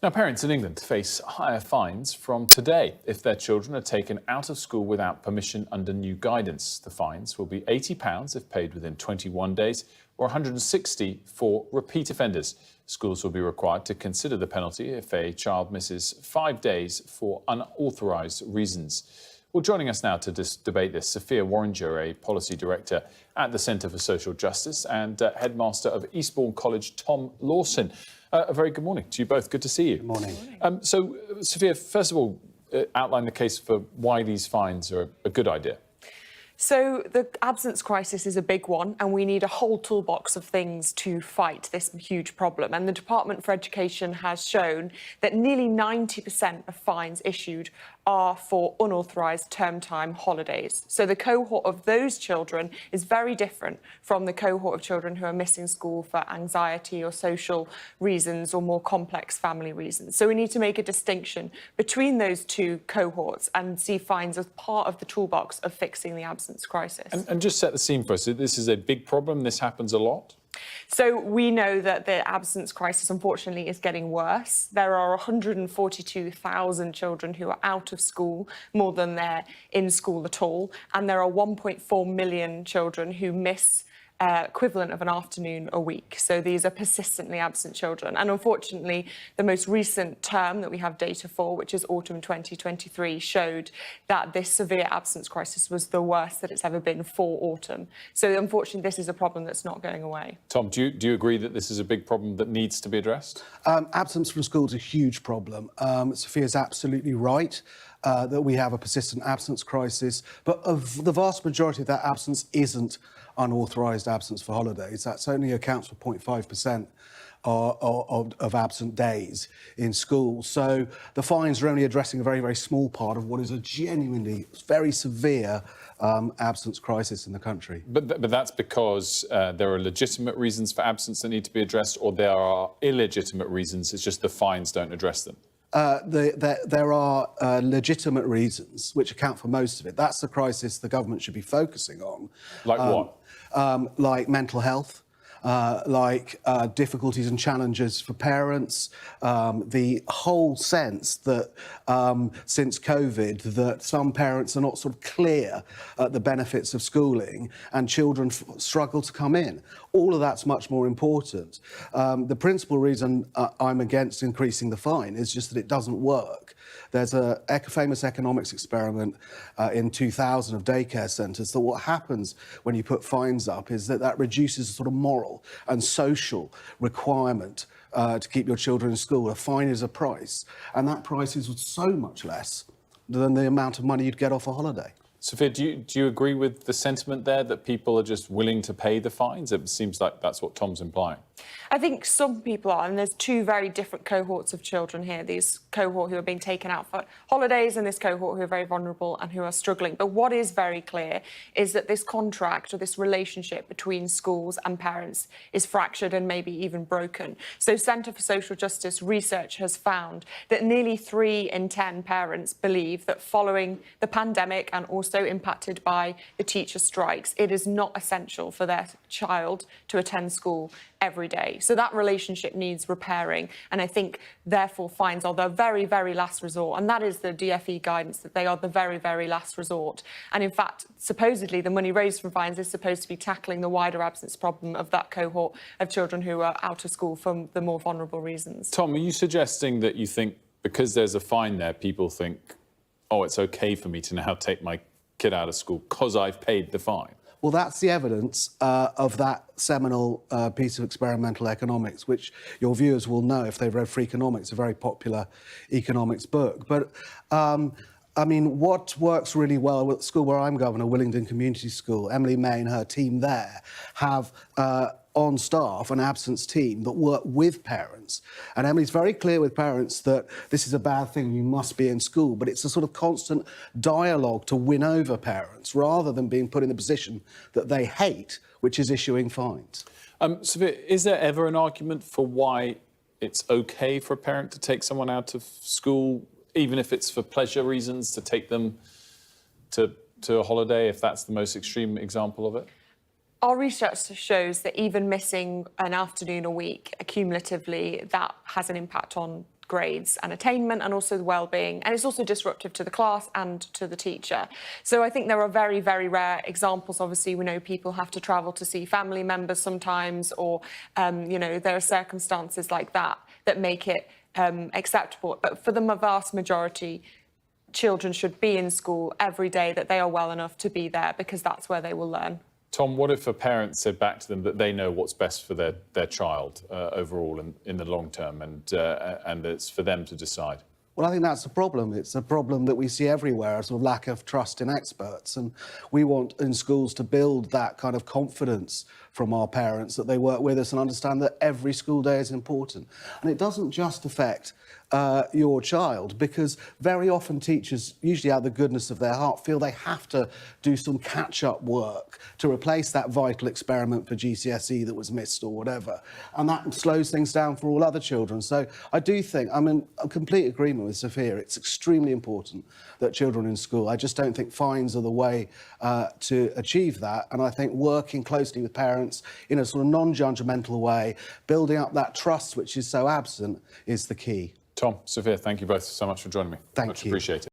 Now, parents in England face higher fines from today if their children are taken out of school without permission under new guidance. The fines will be £80 if paid within 21 days or £160 for repeat offenders. Schools will be required to consider the penalty if a child misses 5 days for unauthorised reasons. Well, joining us now to debate this, Sophia Worringer, a policy director at the Centre for Social Justice, and headmaster of Eastbourne College, Tom Lawson. A very good morning to you both. Good to see you. Good morning. So, Sophia, first of all, outline the case for why these fines are a good idea. So the absence crisis is a big one, and we need a whole toolbox of things to fight this huge problem. And the Department for Education has shown that nearly 90% of fines issued are for unauthorised term time holidays. So the cohort of those children is very different from the cohort of children who are missing school for anxiety or social reasons or more complex family reasons. So we need to make a distinction between those two cohorts and see fines as part of the toolbox of fixing the absence crisis. And just set the scene for us. This is a big problem. This happens a lot. So we know that the absence crisis, unfortunately, is getting worse. There are 142,000 children who are out of school more than they're in school at all. And there are 1.4 million children who miss equivalent of an afternoon a week. So these are persistently absent children. And unfortunately, the most recent term that we have data for, which is autumn 2023, showed that this severe absence crisis was the worst that it's ever been for autumn. So unfortunately, this is a problem that's not going away. Tom, do you agree that this is a big problem that needs to be addressed? Absence from school is a huge problem. Sophia's absolutely right that we have a persistent absence crisis, but of the vast majority of that absence isn't unauthorised absence for holidays. That only accounts for 0.5% of absent days in school. So the fines are only addressing a very, very small part of what is a genuinely very severe absence crisis in the country. But that's because there are legitimate reasons for absence that need to be addressed, or there are illegitimate reasons, it's just the fines don't address them? There are legitimate reasons which account for most of it. That's the crisis the government should be focusing on. Like what? Like mental health, like difficulties and challenges for parents, the whole sense that since COVID that some parents are not sort of clear at the benefits of schooling and children struggle to come in. All of that's much more important. The principal reason I'm against increasing the fine is just that it doesn't work. There's a famous economics experiment in 2000 of daycare centres that what happens when you put fines up is that reduces the sort of moral and social requirement to keep your children in school. A fine is a price, and that price is so much less than the amount of money you'd get off a holiday. Sophia, do you agree with the sentiment there that people are just willing to pay the fines? It seems like that's what Tom's implying. I think some people are, and there's two very different cohorts of children here. These cohort who are being taken out for holidays and this cohort who are very vulnerable and who are struggling. But what is very clear is that this contract or this relationship between schools and parents is fractured and maybe even broken. So Centre for Social Justice research has found that nearly 3 in 10 parents believe that following the pandemic and also impacted by the teacher strikes, it is not essential for their child to attend school every day. So that relationship needs repairing. And I think, therefore, fines are the very, very last resort. And that is the DfE guidance, that they are the very, very last resort. And in fact, supposedly, the money raised from fines is supposed to be tackling the wider absence problem of that cohort of children who are out of school for the more vulnerable reasons. Tom, are you suggesting that you think because there's a fine there, people think, oh, it's OK for me to now take my kid out of school because I've paid the fine? Well, that's the evidence of that seminal piece of experimental economics, which your viewers will know if they've read Freakonomics, a very popular economics book. But, I mean, what works really well with the school where I'm governor, Willingdon Community School, Emily May and her team there have on staff an absence team that work with parents. And Emily's very clear with parents that this is a bad thing, you must be in school, but it's a sort of constant dialogue to win over parents rather than being put in the position that they hate, which is issuing fines. Sophia, is there ever an argument for why it's OK for a parent to take someone out of school, even if it's for pleasure reasons, to take them to a holiday, if that's the most extreme example of it? Our research shows that even missing an afternoon a week, cumulatively, that has an impact on grades and attainment, and also the well-being, and it's also disruptive to the class and to the teacher. So I think there are very, very rare examples. Obviously, we know people have to travel to see family members sometimes, or there are circumstances like that that make it acceptable. But for the vast majority, children should be in school every day, that they are well enough to be there, because that's where they will learn. Tom, what if a parent said back to them that they know what's best for their child overall and in the long term, and it's for them to decide? Well, I think that's the problem. It's a problem that we see everywhere, a sort of lack of trust in experts. And we want in schools to build that kind of confidence from our parents, that they work with us and understand that every school day is important. And it doesn't just affect your child, because very often teachers, usually out of the goodness of their heart, feel they have to do some catch-up work to replace that vital experiment for GCSE that was missed or whatever. And that slows things down for all other children. So I do think, I'm in complete agreement with Sophia. It's extremely important that children in school. I just don't think fines are the way to achieve that. And I think working closely with parents in a sort of non-judgmental way, building up that trust which is so absent, is the key. Tom, Sophia, thank you both so much for joining me. Thank Much you. appreciated.